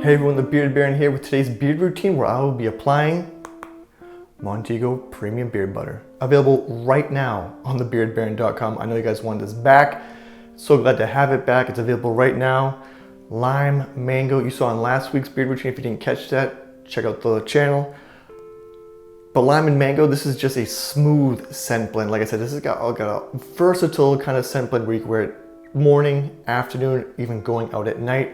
Hey everyone, the Beard Baron here with today's beard routine where I will be applying Montego Premium Beard Butter. Available right now on thebeardbaron.com. I know you guys want this back. So glad to have it back. It's available right now. Lime, mango, you saw in last week's beard routine. If you didn't catch that, check out the channel. But lime and mango, this is just a smooth scent blend. Like I said, this has got a versatile kind of scent blend where you can wear it morning, afternoon, even going out at night.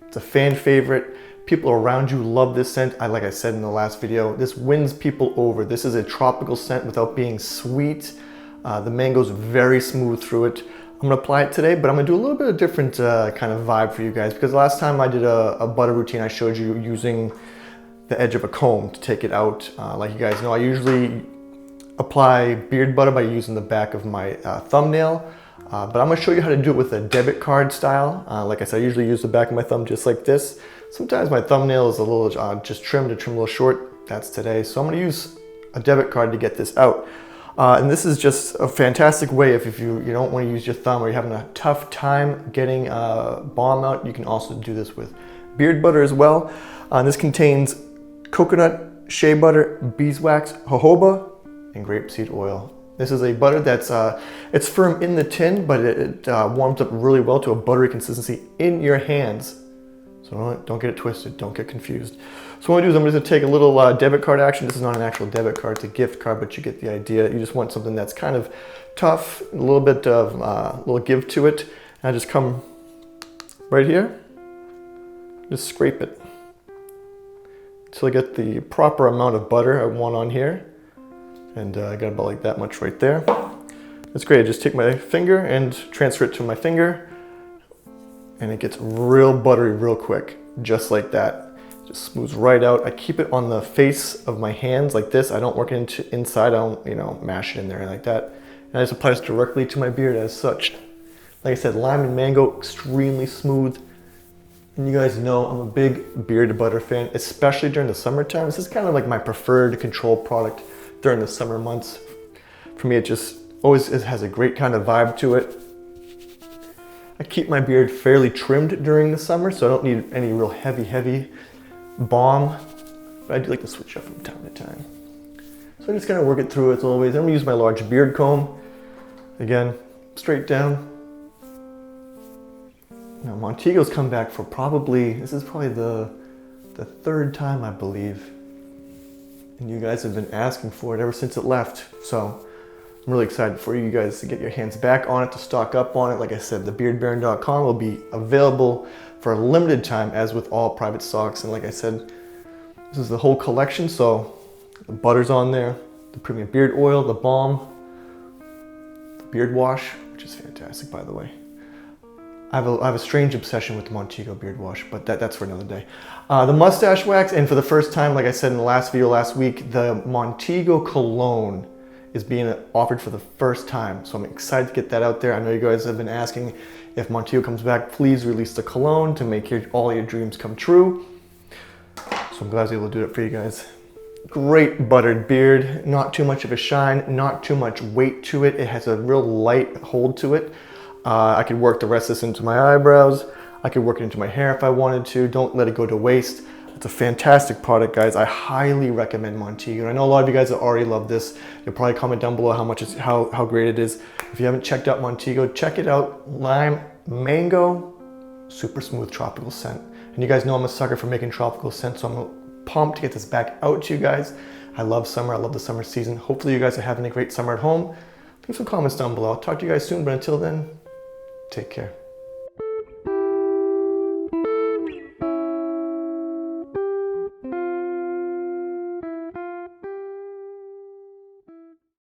It's a fan favorite. People around you love this scent. Like I said in the last video, this wins people over. This is a tropical scent without being sweet. The mango's very smooth through it. I'm gonna apply it today, but I'm gonna do a little bit of different kind of vibe for you guys, because last time I did a butter routine, I showed you using the edge of a comb to take it out. Like you guys know, I usually apply beard butter by using the back of my thumbnail. But I'm gonna show you how to do it with a debit card style. Like I said, I usually use the back of my thumb just like this. Sometimes my thumbnail is a little just trimmed a little short. That's today. So I'm gonna use a debit card to get this out. And this is just a fantastic way if you don't want to use your thumb or you're having a tough time getting balm out. You can also do this with beard butter as well. This contains coconut, shea butter, beeswax, jojoba, and grapeseed oil. This is a butter that's, it's firm in the tin, but it warms up really well to a buttery consistency in your hands. So don't get it twisted, don't get confused. So what I'm gonna do is I'm gonna take a little debit card action. This is not an actual debit card, it's a gift card, but you get the idea. You just want something that's kind of tough, a little bit of little give to it. And I just come right here, just scrape it until I get the proper amount of butter I want on here. And I got about like that much right there. That's great. I just take my finger and transfer it to my finger, and it gets real buttery real quick, just like that. Just smooths right out. I keep it on the face of my hands like this. I don't work it inside. I don't, mash it in there like that. And I just apply this directly to my beard as such. Like I said, lime and mango, extremely smooth. And you guys know I'm a big beard butter fan, especially during the summertime. This is kind of like my preferred control product during the summer months. For me, it just always has a great kind of vibe to it. I keep my beard fairly trimmed during the summer, so I don't need any real heavy balm, but I do like to switch up from time to time. So I'm just gonna work it through as always. I'm gonna use my large beard comb. Again, straight down. Now Montego's come back for this is probably the third time, I believe. And you guys have been asking for it ever since it left. So I'm really excited for you guys to get your hands back on it, to stock up on it. Like I said, thebeardbaron.com will be available for a limited time, as with all private stocks. And like I said, this is the whole collection. So the butter's on there, the premium beard oil, the balm, the beard wash, which is fantastic, by the way. I have a strange obsession with the Montego beard wash, but that's for another day. The mustache wax, and for the first time, like I said in the last video last week, the Montego cologne is being offered for the first time. So I'm excited to get that out there. I know you guys have been asking if Montego comes back, please release the cologne to make all your dreams come true. So I'm glad I was able to do it for you guys. Great buttered beard, not too much of a shine, not too much weight to it. It has a real light hold to it. I could work the rest of this into my eyebrows. I could work it into my hair if I wanted to. Don't let it go to waste. It's a fantastic product, guys. I highly recommend Montego. And I know a lot of you guys that already love this. You'll probably comment down below how great it is. If you haven't checked out Montego, check it out. Lime, mango, super smooth tropical scent. And you guys know I'm a sucker for making tropical scent, so I'm pumped to get this back out to you guys. I love summer. I love the summer season. Hopefully you guys are having a great summer at home. Leave some comments down below. I'll talk to you guys soon, but until then, take care.